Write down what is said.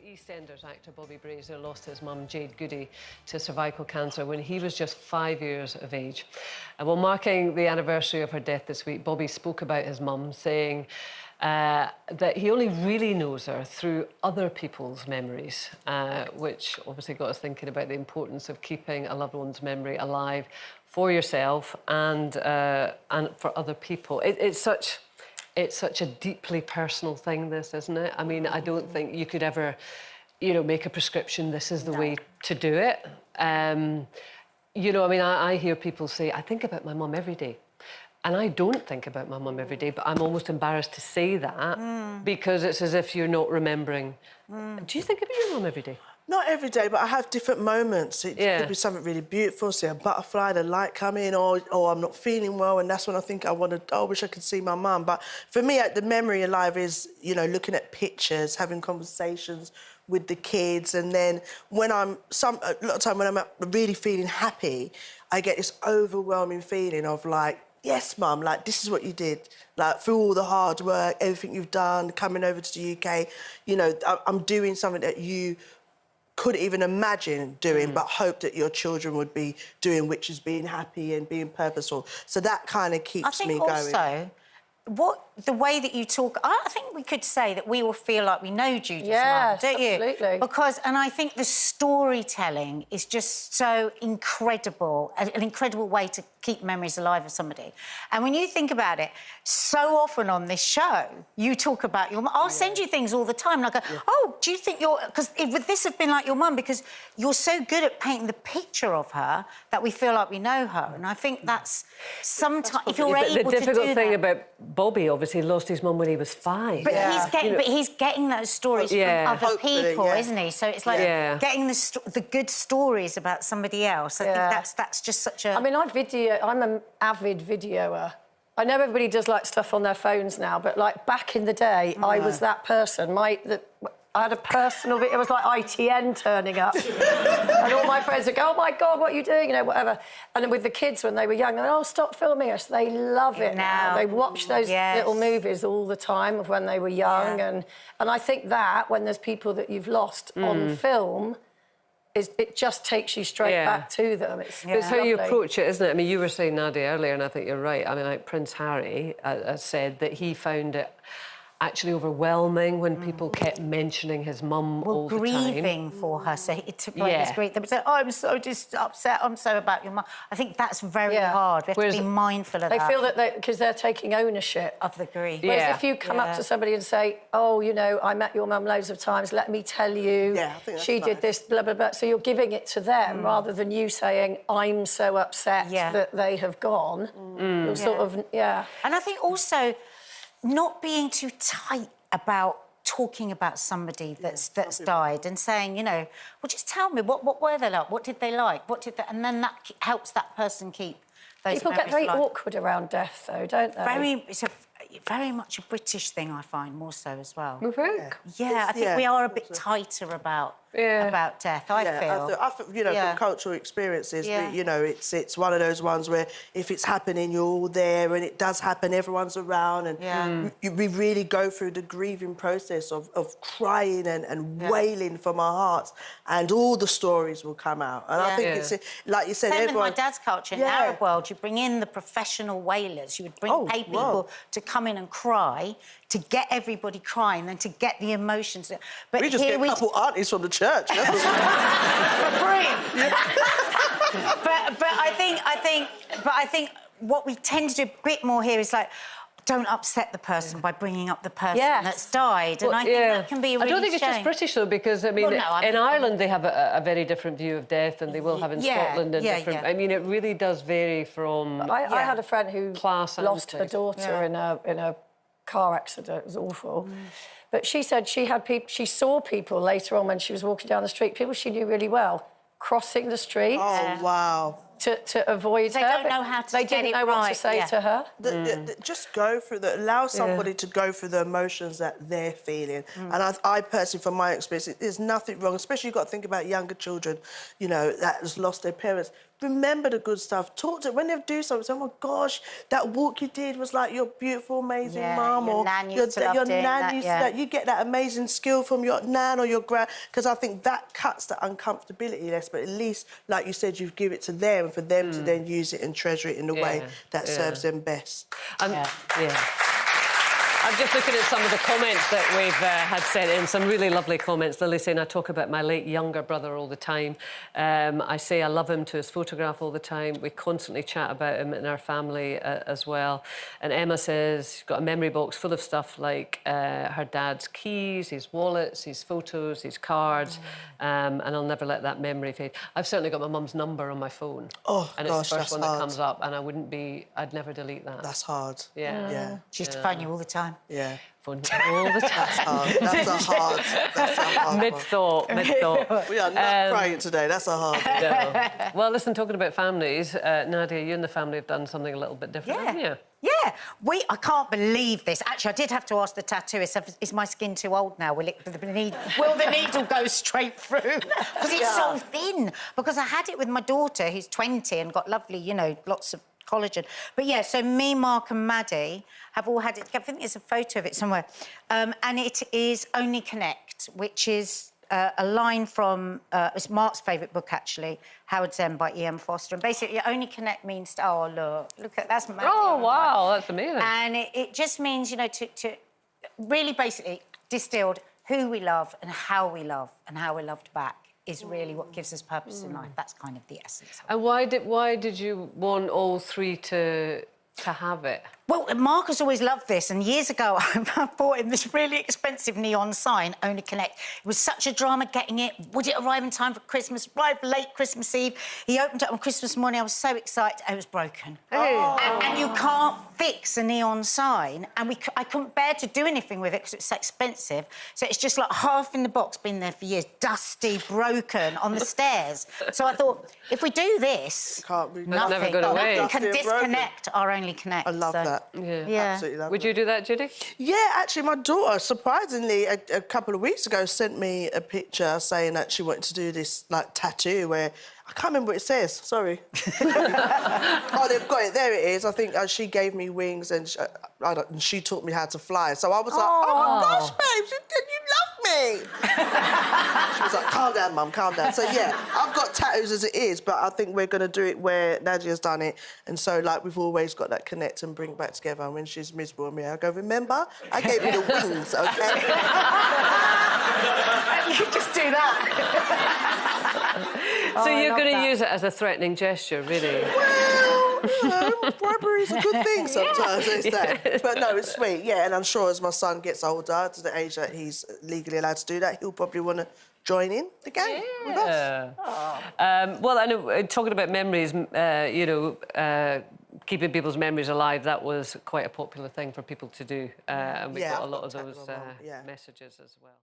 EastEnders actor Bobby Brazier lost his mum, Jade Goody, to cervical cancer when he was just 5 years of age. And while marking the anniversary of her death this week, Bobby spoke about his mum, saying that he only really knows her through other people's memories, which obviously got us thinking about the importance of keeping a loved one's memory alive for yourself and for other people. It's such a deeply personal thing, this, isn't it? I mean, I don't think you could ever, make a prescription, this is the way to do it. I mean, I hear people say, I think about my mum every day. And I don't think about my mum every day, but I'm almost embarrassed to say that because it's as if you're not remembering. Do you think about your mum every day? Not every day, but I have different moments. It could be something really beautiful, say a butterfly, the light coming, or I'm not feeling well, and that's when I think I wish I could see my mum. But for me, the memory alive is, looking at pictures, having conversations with the kids, and then when a lot of time when I'm really feeling happy, I get this overwhelming feeling of like, yes, Mum, like, this is what you did. Like, through all the hard work, everything you've done, coming over to the UK, I'm doing something that you couldn't even imagine doing, but hope that your children would be doing, which is being happy and being purposeful. So that kind of keeps me going. Also, the way that you talk, I think we could say that we all feel like we know Judy's mum, don't you? Absolutely. And I think the storytelling is just so incredible, an incredible way to keep memories alive of somebody. And when you think about it, so often on this show, you talk about your mum. I'll send you things all the time, like, oh, do you think because would this have been like your mum? Because you're so good at painting the picture of her that we feel like we know her. And I think that's sometimes, if you're able to do that... The difficult thing about Bobby, obviously, lost his mum when he was 5. But he's getting those stories from other people, isn't he? So it's like getting the good stories about somebody else. I think that's just such a... I mean, I'm an avid videoer. I know everybody does like stuff on their phones now, but like back in the day, I was that person. I had a personal video. It was like ITN turning up. And all my friends would go, oh, my God, what are you doing? Whatever. And then with the kids, when they were young, they're like, oh, stop filming us. They love it now. They watch those little movies all the time of when they were young. And I think that, when there's people that you've lost on film, it just takes you straight back to them. It's how you approach it, isn't it? I mean, you were saying, Nadia, earlier, and I think you're right. I mean, like Prince Harry has said that he found it actually overwhelming when people kept mentioning his mum all the time. Grieving for her, so it took like this grief. They would say, oh, I'm so just upset, I'm so about your mum. I think that's very hard. We have to be mindful of that. They feel that because they're taking ownership of the grief. Whereas if you come up to somebody and say, oh, I met your mum loads of times, let me tell you, she did this, blah, blah, blah. So you're giving it to them rather than you saying, I'm so upset that they have gone. You're sort of, And I think also, not being too tight about talking about somebody that's died and saying, well, just tell me, what were they like? What did they like? And then that helps that person keep those People get very awkward around death, though, don't they? It's very much a British thing, I find, more so as well. You think? Yeah, I think we are a bit tighter about death, I feel. I feel, from cultural experiences, it's one of those ones where if it's happening, you're all there, and it does happen, everyone's around, and we really go through the grieving process of crying and wailing from our hearts, and all the stories will come out. And I think it's, like you said, Same everyone... with my dad's culture. In the Arab world, you bring in the professional wailers. You would pay people to come in and cry, to get everybody crying and to get the emotions. But we just get a couple aunties from the church. For free. but I think what we tend to do a bit more here is like, don't upset the person by bringing up the person that's died. And I think that can be a really I don't think it's just British, though, because, I mean, in Ireland they have a very different view of death than they will have in Scotland. And different. I mean, it really does vary from... I had a friend who lost her place. daughter in a car accident. It was awful. But she said she saw people later on when she was walking down the street, people she knew really well, crossing the street. Oh, wow. to avoid her. They don't know how to They get didn't it know what right, to say to her. Just go through allow somebody to go through the emotions that they're feeling. And I personally, from my experience, there's nothing wrong, especially you've got to think about younger children, you know, that has lost their parents. Remember the good stuff. Talk to when they do something. Say, oh my gosh, that walk you did was like your beautiful, amazing mum, your or nan your used to love doing nan used to that. You get that amazing skill from your nan or your grand, because I think that cuts the uncomfortability less. But at least, like you said, you give it to them for them to then use it and treasure it in the way that serves them best. I'm just looking at some of the comments that we've had sent in, some really lovely comments. Lily saying, I talk about my late younger brother all the time. I say I love him to his photograph all the time. We constantly chat about him in our family as well. And Emma says she's got a memory box full of stuff like her dad's keys, his wallets, his photos, his cards, and I'll never let that memory fade. I've certainly got my mum's number on my phone. Oh, and gosh, it's the first one hard. that comes up, and I'd never delete that. That's hard. Yeah. She used to phone you all the time. Yeah. Phone all the time. That's a hard Mid-thought. We are not crying today. That's a hard one. No. Well, listen, talking about families, Nadia, you and the family have done something a little bit different, haven't you? Yeah, I can't believe this. Actually, I did have to ask the tattooist, is my skin too old now? Will the needle go straight through? Because it's so thin. Because I had it with my daughter, who's 20 and got lovely, you know, lots of collagen. But yeah, so me, Mark and Maddie have all had it. I think there's a photo of it somewhere. And it is Only Connect, which is a line from, it's Mark's favourite book, actually, Howard Zen by E.M. Foster. And basically, Only Connect means, look at, that's Maddie. Oh, wow, that's amazing. And it just means, you know, to really basically distilled who we love and how we're loved back is really what gives us purpose in life. That's kind of the essence. And why did you want all three to have it? Well, Mark has always loved this, and years ago I bought him this really expensive neon sign, Only Connect. It was such a drama getting it. Would it arrive in time for Christmas? Arrived late Christmas Eve. He opened it on Christmas morning. I was so excited. It was broken. Oh. And you can't fix a neon sign, and I couldn't bear to do anything with it because it's so expensive. So it's just like half in the box, been there for years, dusty, broken, on the stairs. So I thought, if we do this, nothing never go away. We can disconnect our Only Connect. I love that. Yeah. Absolutely love Would you do that, Judy? Yeah, actually, my daughter, surprisingly, a couple of weeks ago, sent me a picture saying that she wanted to do this, like, tattoo where... I can't remember what it says, sorry. Oh, they've got it, there it is. I think she gave me wings and she taught me how to fly. So I was like, oh, my gosh, babe, you love me. She was like, calm down, Mum, calm down. So, yeah, I've got tattoos as it is, but I think we're going to do it where Nadia's done it. And so, like, we've always got that connect and bring back together. And when she's miserable with me, I go, remember? I gave you the wings, OK? You could just do that. So you're going to use it as a threatening gesture, really? Well, you know, bribery is a good thing sometimes, they say. But no, it's sweet, yeah. And I'm sure as my son gets older, to the age that he's legally allowed to do that, he'll probably want to join in the game with us. Well, I know, talking about memories, you know, keeping people's memories alive, that was quite a popular thing for people to do. And we got a lot of those messages as well.